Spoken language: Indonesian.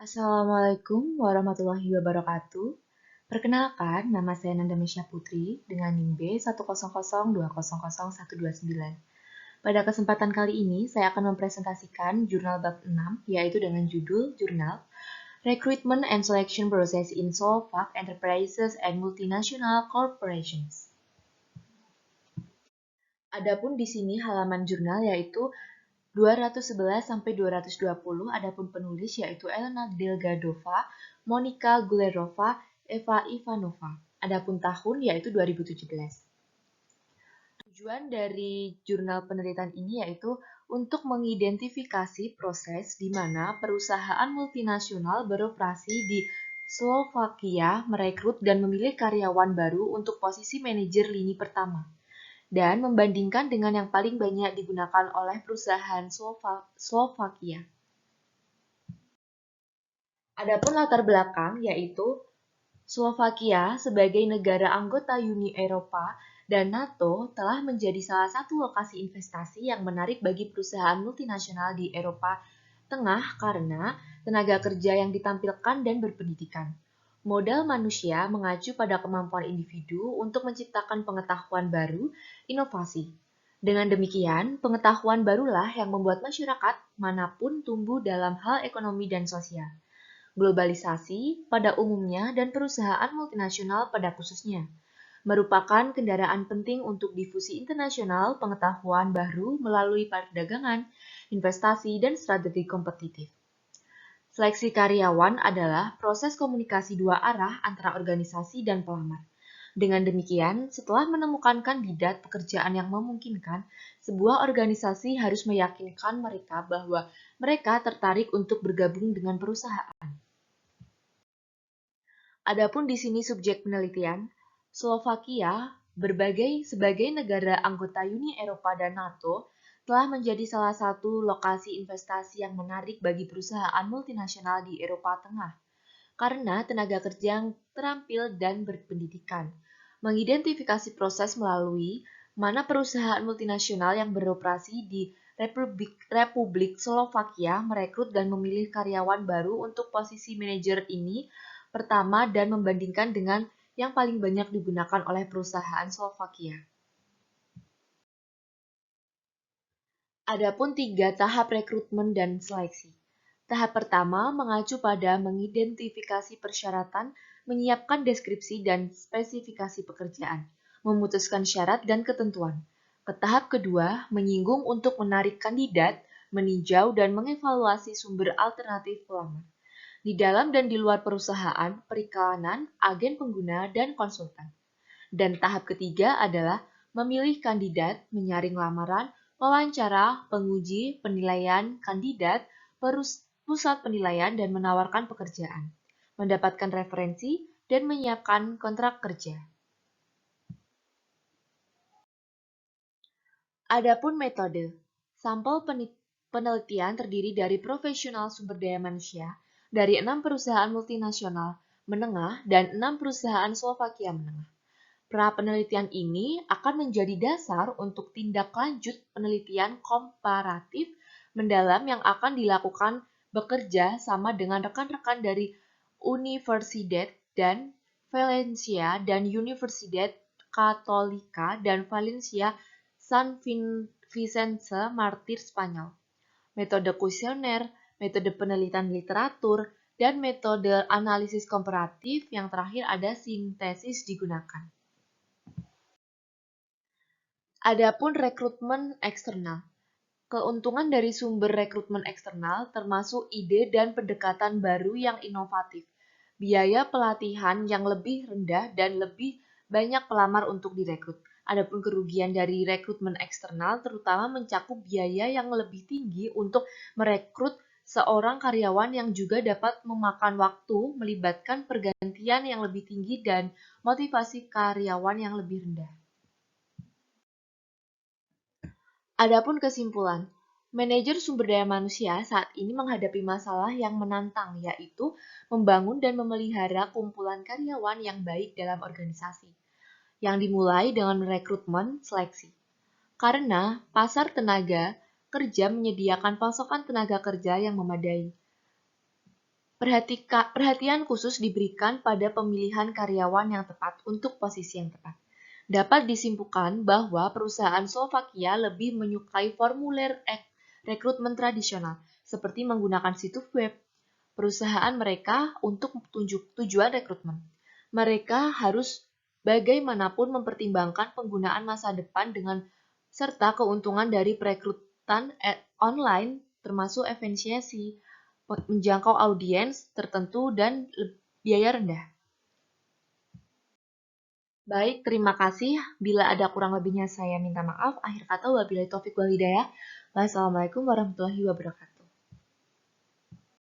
Assalamualaikum warahmatullahi wabarakatuh. Perkenalkan, nama saya Nanda Mesya Putri dengan NIM B100200129. Pada kesempatan kali ini, saya akan mempresentasikan jurnal bab 6, yaitu dengan judul Jurnal Recruitment and Selection Process in Slovak Enterprises and Multinational Corporations. Adapun di sini halaman jurnal yaitu 211 sampai 220, adapun penulis yaitu Elena Delgadova, Monika Gulerova, Eva Ivanova. Adapun tahun yaitu 2017. Tujuan dari jurnal penelitian ini yaitu untuk mengidentifikasi proses di mana perusahaan multinasional beroperasi di Slovakia merekrut dan memilih karyawan baru untuk posisi manajer lini pertama dan membandingkan dengan yang paling banyak digunakan oleh perusahaan Slovakia. Adapun latar belakang yaitu Slovakia sebagai negara anggota Uni Eropa dan NATO telah menjadi salah satu lokasi investasi yang menarik bagi perusahaan multinasional di Eropa Tengah karena tenaga kerja yang ditampilkan dan berpendidikan. Modal manusia mengacu pada kemampuan individu untuk menciptakan pengetahuan baru, inovasi. Dengan demikian, pengetahuan barulah yang membuat masyarakat manapun tumbuh dalam hal ekonomi dan sosial. Globalisasi pada umumnya dan perusahaan multinasional pada khususnya merupakan kendaraan penting untuk difusi internasional pengetahuan baru melalui perdagangan, investasi, dan strategi kompetitif. Seleksi karyawan adalah proses komunikasi dua arah antara organisasi dan pelamar. Dengan demikian, setelah menemukan kandidat pekerjaan yang memungkinkan, sebuah organisasi harus meyakinkan mereka bahwa mereka tertarik untuk bergabung dengan perusahaan. Adapun di sini subjek penelitian, Slovakia sebagai negara anggota Uni Eropa dan NATO telah menjadi salah satu lokasi investasi yang menarik bagi perusahaan multinasional di Eropa Tengah karena tenaga kerja yang terampil dan berpendidikan. Mengidentifikasi proses melalui mana perusahaan multinasional yang beroperasi di Republik Slovakia merekrut dan memilih karyawan baru untuk posisi manajer ini pertama dan membandingkan dengan yang paling banyak digunakan oleh perusahaan Slovakia. Adapun 3 tahap rekrutmen dan seleksi. Tahap pertama mengacu pada mengidentifikasi persyaratan, menyiapkan deskripsi dan spesifikasi pekerjaan, memutuskan syarat dan ketentuan. Ke tahap kedua, menyinggung untuk menarik kandidat, meninjau dan mengevaluasi sumber alternatif pelamar. Di dalam dan di luar perusahaan, periklanan, agen pengguna, dan konsultan. Dan tahap ketiga adalah memilih kandidat, menyaring lamaran, wawancara, penguji, penilaian kandidat, pusat penilaian, dan menawarkan pekerjaan, mendapatkan referensi, dan menyiapkan kontrak kerja. Adapun metode, sampel penelitian terdiri dari profesional sumber daya manusia dari 6 perusahaan multinasional menengah dan 6 perusahaan Slovakia menengah. Pra penelitian ini akan menjadi dasar untuk tindak lanjut penelitian komparatif mendalam yang akan dilakukan bekerja sama dengan rekan-rekan dari Universidad dan Valencia dan Universidad Católica dan Valencia San Vicente Martir Spanyol. Metode kuesioner, metode penelitian literatur, dan metode analisis komparatif yang terakhir ada sintesis digunakan. Adapun rekrutmen eksternal. Keuntungan dari sumber rekrutmen eksternal termasuk ide dan pendekatan baru yang inovatif, biaya pelatihan yang lebih rendah dan lebih banyak pelamar untuk direkrut. Adapun kerugian dari rekrutmen eksternal terutama mencakup biaya yang lebih tinggi untuk merekrut seorang karyawan yang juga dapat memakan waktu, melibatkan pergantian yang lebih tinggi dan motivasi karyawan yang lebih rendah. Adapun kesimpulan, manajer sumber daya manusia saat ini menghadapi masalah yang menantang, yaitu membangun dan memelihara kumpulan karyawan yang baik dalam organisasi, yang dimulai dengan rekrutmen seleksi. Karena pasar tenaga kerja menyediakan pasokan tenaga kerja yang memadai. Perhatian khusus diberikan pada pemilihan karyawan yang tepat untuk posisi yang tepat. Dapat disimpulkan bahwa perusahaan Slovakia lebih menyukai formulir rekrutmen tradisional, seperti menggunakan situs web perusahaan mereka untuk tujuan rekrutmen. Mereka harus bagaimanapun mempertimbangkan penggunaan masa depan dengan serta keuntungan dari perekrutan online termasuk efisiensi, menjangkau audiens tertentu dan biaya rendah. Baik, terima kasih. Bila ada kurang lebihnya saya minta maaf. Akhir kata wabillahi taufik wal hidayah. Wassalamualaikum warahmatullahi wabarakatuh.